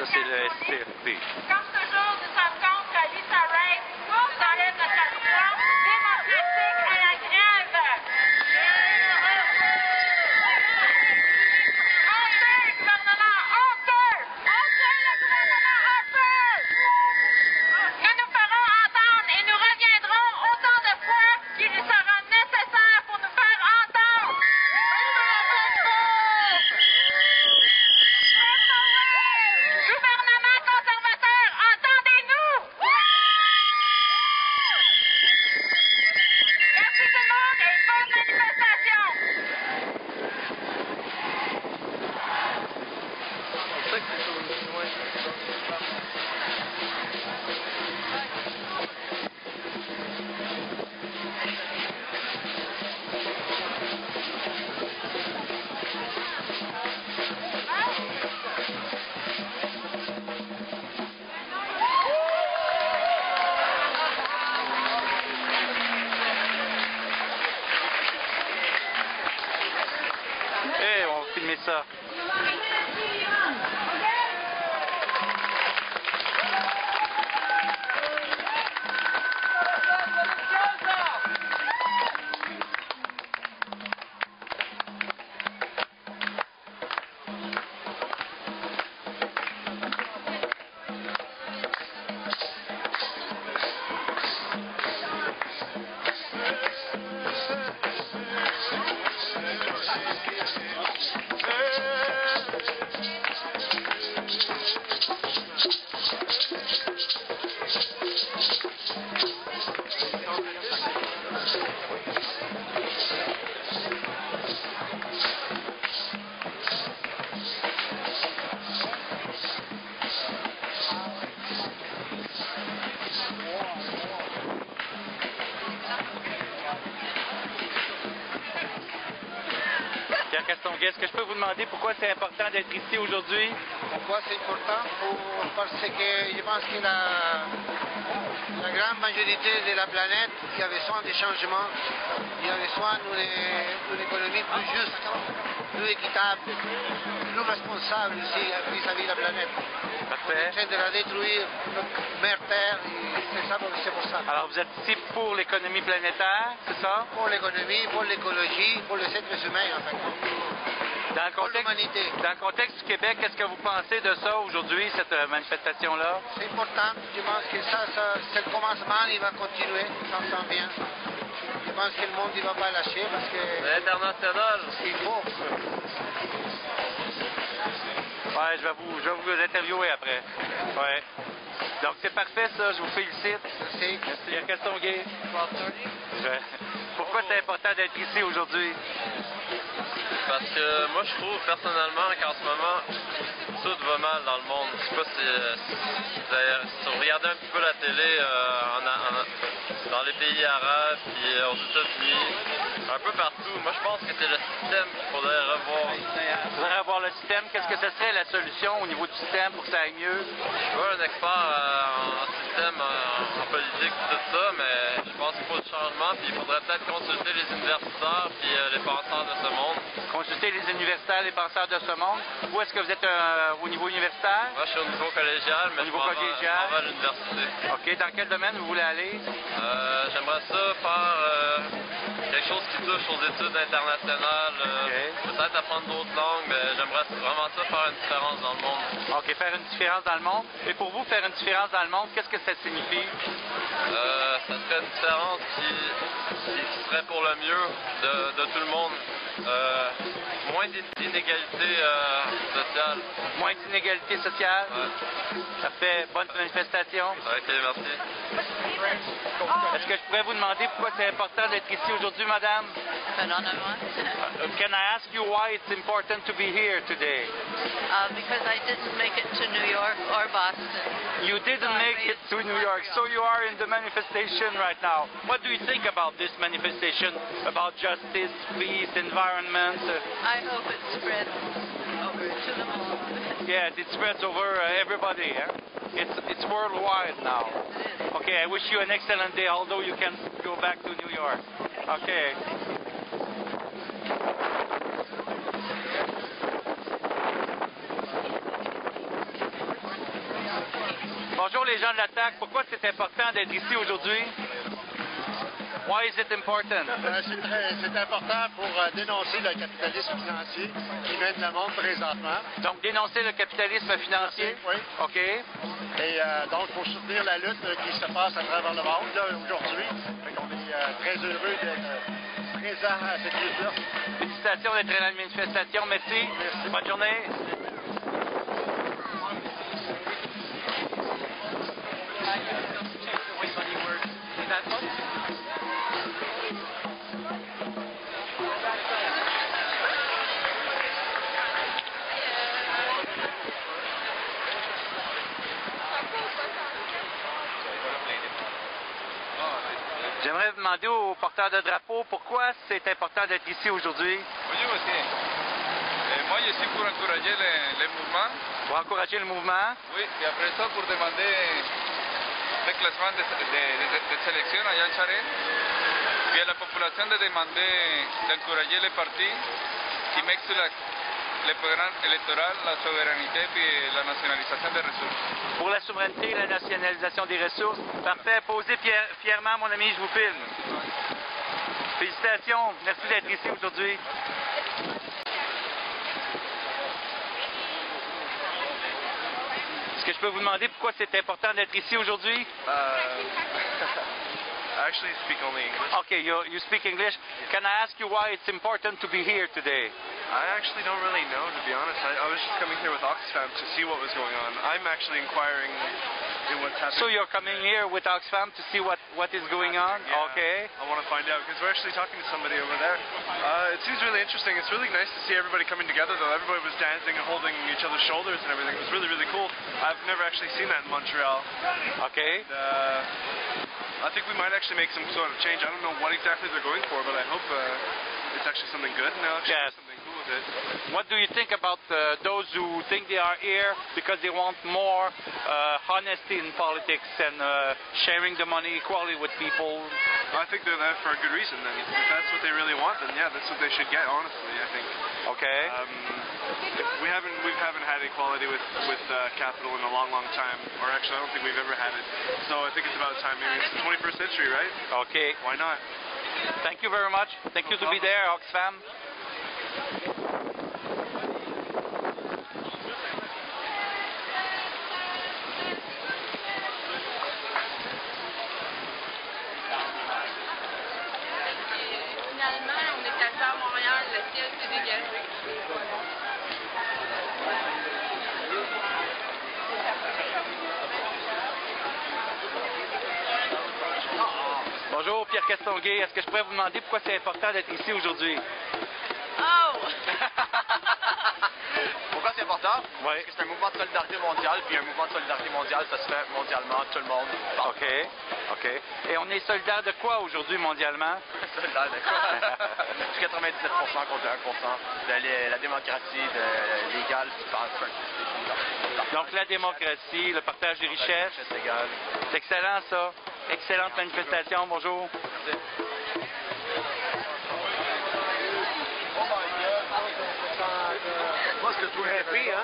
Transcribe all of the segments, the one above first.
Ça, c'est le SCFP. Comme toujours, nous sommes contre Lisa Raitt, qui enlève notre tradition démocratique à la grève. Honteux, gouvernement, honteux! Honteux, le gouvernement, honteux! Nous nous ferons entendre et nous reviendrons autant de fois qu'il sera nécessaire pour nous faire entendre. Gouvernement conservateur, entendez-nous! Merci tout le monde et bonne manifestation! Hey, on va filmer ça. Pierre Castonguay, est-ce que je peux vous demander pourquoi c'est important d'être ici aujourd'hui? Pourquoi c'est important? Parce que je pense que la grande majorité de la planète qui a besoin de changements, il a besoin d'une économie plus juste, plus équitable, plus responsable ici vis-à-vis de la planète. Parfait. On est en train de la détruire, notre mère Terre, et c'est pour ça. Alors, vous êtes ici pour l'économie planétaire, c'est ça? Pour l'économie, pour l'écologie, pour les êtres humains, en fait. Pour l'humanité. Dans le contexte du Québec, qu'est-ce que vous pensez de ça aujourd'hui, cette manifestation-là? C'est important. Je pense que ça c'est le commencement, il va continuer, ça sent bien. Je pense que le monde ne va pas lâcher parce que... L'international. Il faut. Ouais, je vais vous interviewer après. Ouais. Donc, c'est parfait, ça. Je vous félicite. Merci. Merci. Pierre Castonguay. Pourquoi c'est important d'être ici aujourd'hui? Parce que moi, je trouve personnellement qu'en ce moment, tout va mal dans le monde. Je sais pas si vous regardez un petit peu la télé dans les pays arabes, puis aux États-Unis, un peu partout. Moi, je pense que c'est le système qu'il faudrait revoir. Il faudrait revoir le système. Qu'est-ce que ce serait la solution au niveau du système pour que ça aille mieux? Je suis pas un expert en système, en politique, tout ça, mais je pense qu'il faut du changement, puis il faudrait peut-être consulter les universitaires, puis les penseurs de ce monde. Consulter les universitaires, les penseurs de ce monde. Où est-ce que vous êtes au niveau universitaire? Moi, je suis au niveau collégial, mais Au niveau je collégial. m'en vais à l'université. OK. Dans quel domaine vous voulez aller? J'aimerais ça faire quelque chose qui touche aux études internationales. Peut-être apprendre d'autres langues, mais j'aimerais vraiment ça faire une différence dans le monde. OK. Faire une différence dans le monde. Et pour vous, faire une différence dans le monde, qu'est-ce que ça signifie? Ça serait une différence qui serait pour le mieux de tout le monde. Moins d'inégalités sociales. Moins d'inégalités sociales? Ouais. Ça fait bonne manifestation. Ok, merci. Est-ce que je pourrais vous demander pourquoi c'est important d'être ici aujourd'hui, madame? Can I ask you why it's important to be here today? Because I didn't make it to New York or Boston. You didn't make it to New York, so you are in the manifestation right now. What do you think about this manifestation? About justice, peace, environment? I hope it spreads over to the world. Yeah, it spreads over everybody. It's worldwide now. Okay, I wish you an excellent day, although you can go back to New York. Okay. les gens de l'attaque, pourquoi c'est important d'être ici aujourd'hui? Why is it important? C'est important pour dénoncer le capitalisme financier qui mène le monde présentement. Donc, dénoncer le capitalisme financier? Oui. OK. Et donc, pour soutenir la lutte qui se passe à travers le monde là, aujourd'hui. On est très heureux d'être présent à cette lutte-là. Félicitations d'être à la manifestation. Merci. Merci. Bonne journée. J'aimerais demander aux porteurs de drapeau pourquoi c'est important d'être ici aujourd'hui. Bonjour monsieur. Moi je suis pour encourager le mouvement. Pour encourager le mouvement. Oui, et après ça pour demander le classement de sélection à Yann Charest. Et à la population de demander d'encourager les partis qui mettent sur le programme électoral la souveraineté et la nationalisation des ressources. Pour la souveraineté et la nationalisation des ressources. Parfait. Posez fièrement, mon ami, je vous filme. Félicitations. Merci d'être ici aujourd'hui. Est-ce que je peux vous demander pourquoi c'est important d'être ici aujourd'hui? I actually speak only English. Okay, you speak English. Can I ask you why it's important to be here today? I actually don't really know, to be honest. I was just coming here with Oxfam to see what was going on. I'm actually inquiring in what's happening. So you're coming here with Oxfam to see what is going on? Yeah, Okay. I want to find out because we're actually talking to somebody over there. It seems really interesting. It's really nice to see everybody coming together, though. Everybody was dancing and holding each other's shoulders and everything. It was really, really cool. I've never actually seen that in Montreal. Okay. And, I think we might actually make some sort of change. I don't know what exactly they're going for, but I hope it's actually something good and they'll actually Yes. do something cool with it. What do you think about those who think they are here because they want more honesty in politics and sharing the money equally with people? I think they're there for a good reason then. If that's what they really want, then yeah, that's what they should get, honestly, I think. Okay. We haven't had equality with capital in a long, long time. Or actually, I don't think we've ever had it. So I think it's about time. Maybe it's the 21st century, right? Okay. Why not? Thank you very much. Thank you to be there, Oxfam. Finalement, on est arrivé à Montréal, le ciel s'est dégagé. Bonjour, Pierre Castonguay. Est-ce que je pourrais vous demander pourquoi c'est important d'être ici aujourd'hui? Oh! Pourquoi c'est important? Oui. Parce que c'est un mouvement de solidarité mondiale, puis un mouvement de solidarité mondiale, ça se fait mondialement, tout le monde. OK. OK. Et on est solidaire de quoi aujourd'hui mondialement? Solidaire de quoi? 97% contre 1%. De la démocratie, de l'égal, Donc la démocratie, le partage des richesses. égale. C'est excellent ça. Excellente manifestation. Bonjour. Moi, ce que je trouve intéressant,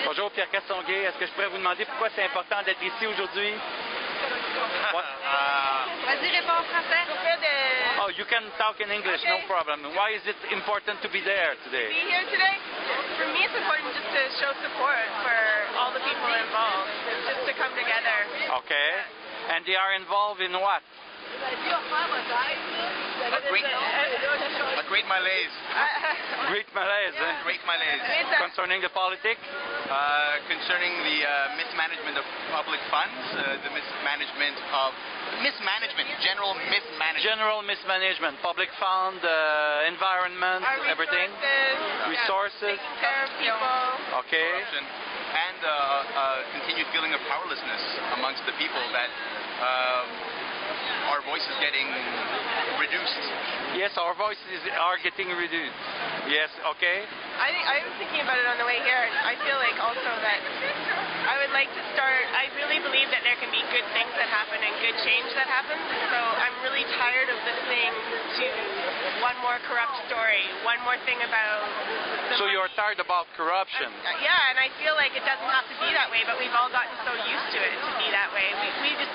Bonjour, Pierre Castonguay. Est-ce que je pourrais vous demander pourquoi c'est important d'être ici aujourd'hui? Vas-y, réponds en français. Oh, you can talk in English, no problem. Why is it important to be there today? Be here today? For me, it's important just to show support for all the people involved, just to come together. Okay. And they are involved in what? A great malaise. Great malaise, eh? Great malaise. Concerning the politics? Concerning the mismanagement of public funds, the mismanagement, general mismanagement. General mismanagement, public fund, environment, everything. Resources. Taking care of people. Okay. Corruption, and continued feeling of powerlessness amongst the people that our voice is getting reduced. Yes, our voices are getting reduced. Yes, okay. I was thinking about it on the way here, and I feel like also that I would like to start. I really believe that there can be good things that happen and good change that happens. So I'm really tired of listening to one more corrupt story, one more thing about. So you're tired about corruption? Yeah, and I feel like it doesn't have to be that way, but we've all gotten so used to it to be that way.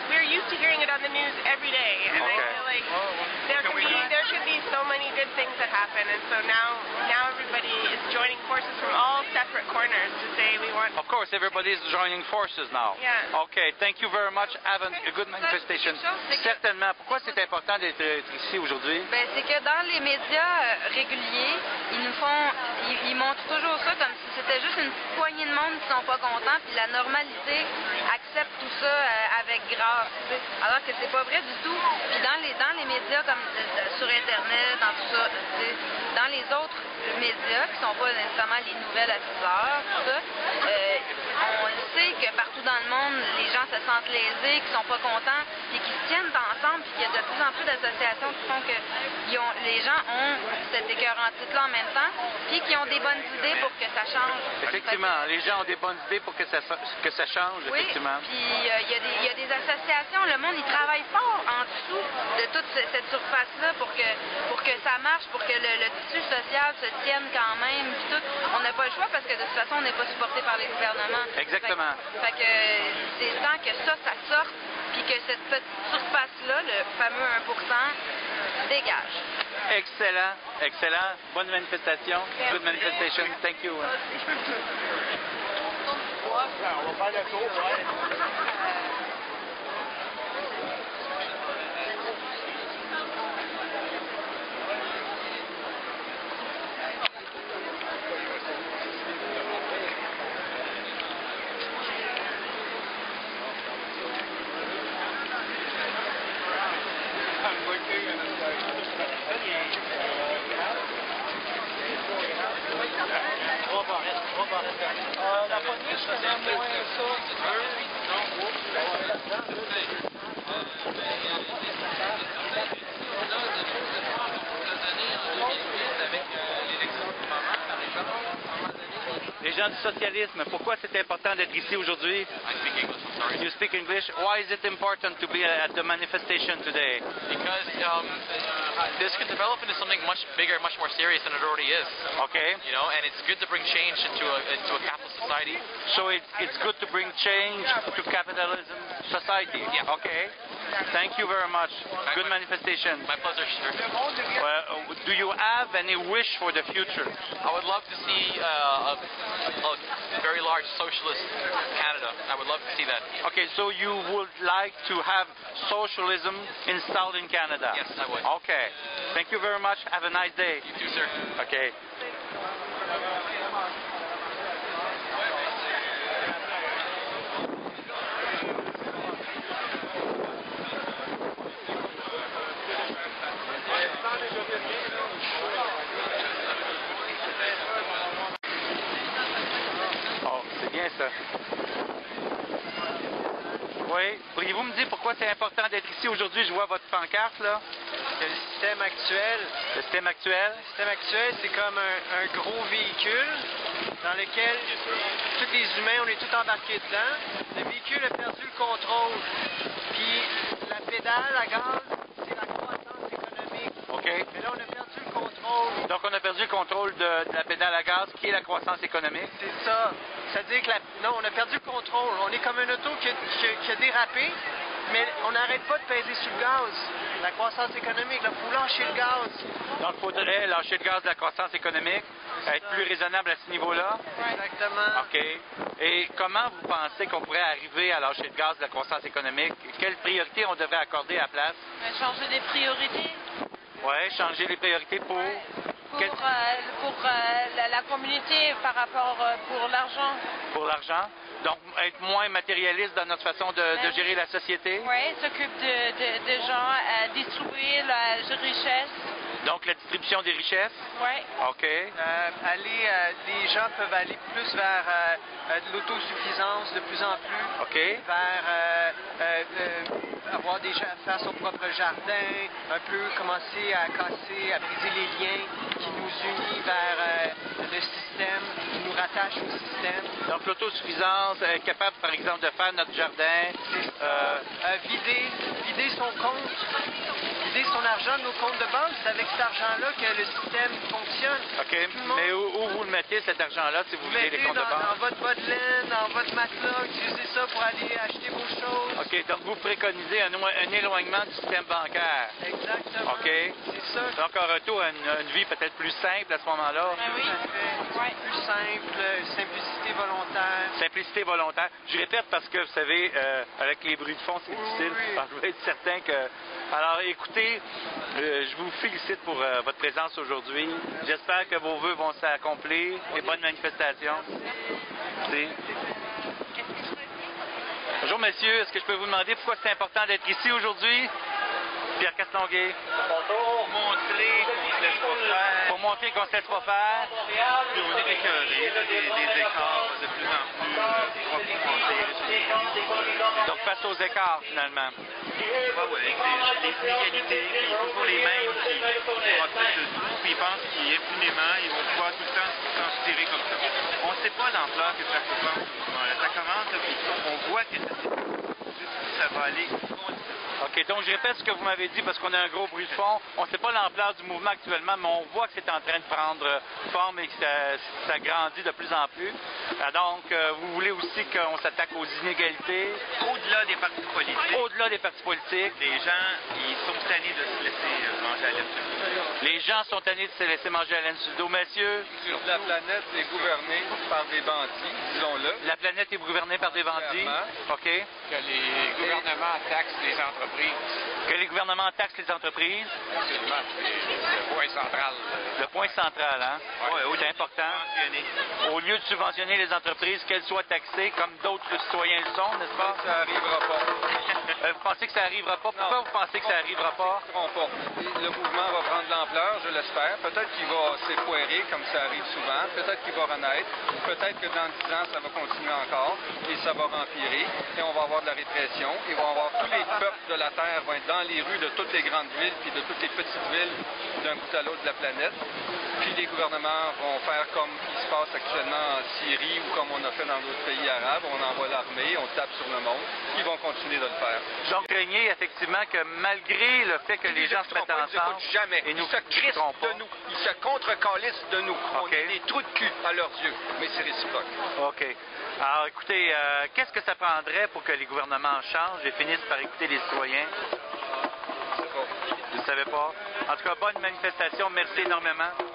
We're used to hearing it on the news every day, and I feel like there could be so many good things that happen, and so now everybody is joining forces from all separate corners to say we want. Of course, everybody is joining forces now. Yeah. Okay, thank you very much. Have a good manifestation. Certainement. Pourquoi c'est important d'être ici aujourd'hui? Ben, c'est que dans les médias réguliers, ils montrent toujours ça comme si c'était juste une petite poignée de monde qui sont pas contents, puis la normalité accepte tout ça avec grâce. T'sais. Alors que c'est pas vrai du tout. Puis dans les médias comme sur Internet, dans tout ça, dans les autres médias qui sont pas nécessairement les nouvelles à 6 heures, tout ça, on sait que partout dans le monde, les gens se sentent lésés, qui sont pas contents, et qui se tiennent ensemble, puis qu'il y a de plus en plus d'associations qui font que les gens ont cette écœurantite-là en même temps, puis qui ont des bonnes idées pour que ça change. Effectivement, les gens ont des bonnes idées pour que ça change, oui, effectivement. Puis il y a des associations, le monde, il travaille fort en dessous de toute cette surface-là pour que ça marche, pour que le tissu social se tienne quand même, puis tout. On n'a pas le choix parce que de toute façon, on n'est pas supporté par les gouvernements. Exactement. Fait que c'est temps que ça sorte, puis que cette petite surface-là, le fameux 1%, dégage. Excellent, excellent. Bonne manifestation. Good manifestation. Thank you. On va faire le tour, La poignée, je faisais moins Les gens du socialisme, pourquoi c'est important d'être ici aujourd'hui? You speak English. Why is it important to be at the manifestation today? Because this could develop into something much bigger, much more serious than it already is. Okay. You know, and it's good to bring change into a capitalist society. So it's good to bring change to capitalism society. Yeah. Okay. Thank you very much. Good manifestation. My pleasure, sir. Well, do you have any wish for the future? I would love to see a very large socialist Canada. I would love to see that. Okay, so you would like to have socialism installed in Canada? Yes, I would. Okay. Thank you very much. Have a nice day. You too, sir. Okay. Oh, c'est bien ça. Oui. Pourriez-vous me dire pourquoi c'est important d'être ici aujourd'hui? Je vois votre pancarte, là. Le système actuel. Le système actuel? Le système actuel, c'est comme un gros véhicule dans lequel tous les humains, on est tous embarqués dedans. Le véhicule a perdu le contrôle. Puis la pédale à gaz, c'est la croissance économique. OK. Mais là, on a perdu le contrôle. Donc, on a perdu le contrôle de la pédale à gaz, qui est la croissance économique. C'est ça. C'est-à-dire que non, on a perdu le contrôle. On est comme une auto qui a dérapé, mais on n'arrête pas de peser sur le gaz. La croissance économique, il faut lâcher le gaz. Donc, il faudrait lâcher le gaz de la croissance économique. être plus raisonnable à ce niveau-là? Exactement. OK. Et comment vous pensez qu'on pourrait arriver à lâcher le gaz de la croissance économique? Quelles priorités on devrait accorder à la place? Changer des priorités. Oui, changer les priorités pour... La communauté par rapport pour l'argent. Pour l'argent? Donc, être moins matérialiste dans notre façon de gérer la société? Oui, s'occupe de gens, distribuer la richesse. Donc, la distribution des richesses? Oui. OK. Les gens peuvent aller plus vers de l'autosuffisance de plus en plus. OK. Vers avoir faire son propre jardin, un peu commencer à casser, à briser les liens qui nous unissent vers le système, qui nous rattachent au système. Donc, l'autosuffisance, être capable, par exemple, de faire notre jardin. Vider son compte, vider son argent de nos comptes de banque. C'est avec cet argent-là que le système fonctionne. OK. Mais où vous le mettez, cet argent-là, si vous videz les comptes de banque? Dans votre bas de laine, dans votre matelas, utilisez ça pour aller acheter vos choses. OK. Donc, vous préconisez un éloignement du système bancaire. Exactement. OK. C'est ça. Donc, un retour à une vie peut-être plus simple à ce moment-là. Oui. Plus simple, simplicité volontaire. Simplicité volontaire. Je répète parce que, vous savez, avec les bruits de fond, c'est difficile. Alors, je veux être certain que... Alors, écoutez, je vous félicite pour votre présence aujourd'hui. J'espère que vos vœux vont s'accomplir et bonne manifestation. Merci. Bonjour, messieurs. Est-ce que je peux vous demander pourquoi c'est important d'être ici aujourd'hui? Pierre Castonguay. Pour montrer qu'on ne se laisse pas faire. Pour montrer qu'on ne se laisse pas faire. Puis on est écœurés, des écarts de plus en plus profonds. Donc, face aux écarts, finalement. Oui, des inégalités, puis toujours les mêmes qui profitent de tout, puis ils pensent qu'impunément, ils vont pouvoir tout le temps s'en tirer comme ça. On ne sait pas l'ampleur que ça peut prendre. Ça commence, puis on voit que ça va aller. OK, donc je répète ce que vous m'avez dit parce qu'on a un gros bruit de fond. On ne sait pas l'ampleur du mouvement actuellement, mais on voit que c'est en train de prendre forme et que ça grandit de plus en plus. Donc, vous voulez aussi qu'on s'attaque aux inégalités? Au-delà des partis politiques. Au-delà des partis politiques. Les gens, ils sont tannés de se laisser manger à laine sur le dos. Les gens sont tannés de se laisser manger à laine sur le dos. Messieurs? La planète est gouvernée par des bandits, disons-le. La planète est gouvernée par des bandits. OK. Que les gouvernements taxent les entreprises. Que les gouvernements taxent les entreprises. Absolument. C'est le point central. Le point central, hein? Oui, c'est important. Au lieu de subventionner les entreprises, qu'elles soient taxées comme d'autres citoyens le sont, n'est-ce pas? Ça n'arrivera pas. Vous pensez que ça n'arrivera pas? Pourquoi vous pensez que ça n'arrivera pas? Le mouvement va prendre de l'ampleur, je l'espère. Peut-être qu'il va s'effoirer, comme ça arrive souvent. Peut-être qu'il va renaître. Peut-être que dans 10 ans, ça va continuer encore. Et ça va empirer. Et on va avoir de la répression. Et on va avoir tous les peuples de la Terre vont être dans les rues de toutes les grandes villes puis de toutes les petites villes d'un bout à l'autre de la planète. Puis les gouvernements vont faire comme il se passe actuellement en Syrie ou comme on a fait dans d'autres pays arabes. On envoie l'armée, on tape sur le monde. Ils vont continuer de le faire. J'en craignais effectivement que malgré le fait que les gens se mettent ensemble, jamais. Et nous ils se crissent de nous. Ils se contre-calissent de nous. On est des trous de cul à leurs yeux. Mais c'est réciproque. OK. Alors, écoutez, qu'est-ce que ça prendrait pour que les gouvernements changent et finissent par écouter les citoyens? Vous ne savez pas? En tout cas, bonne manifestation. Merci énormément.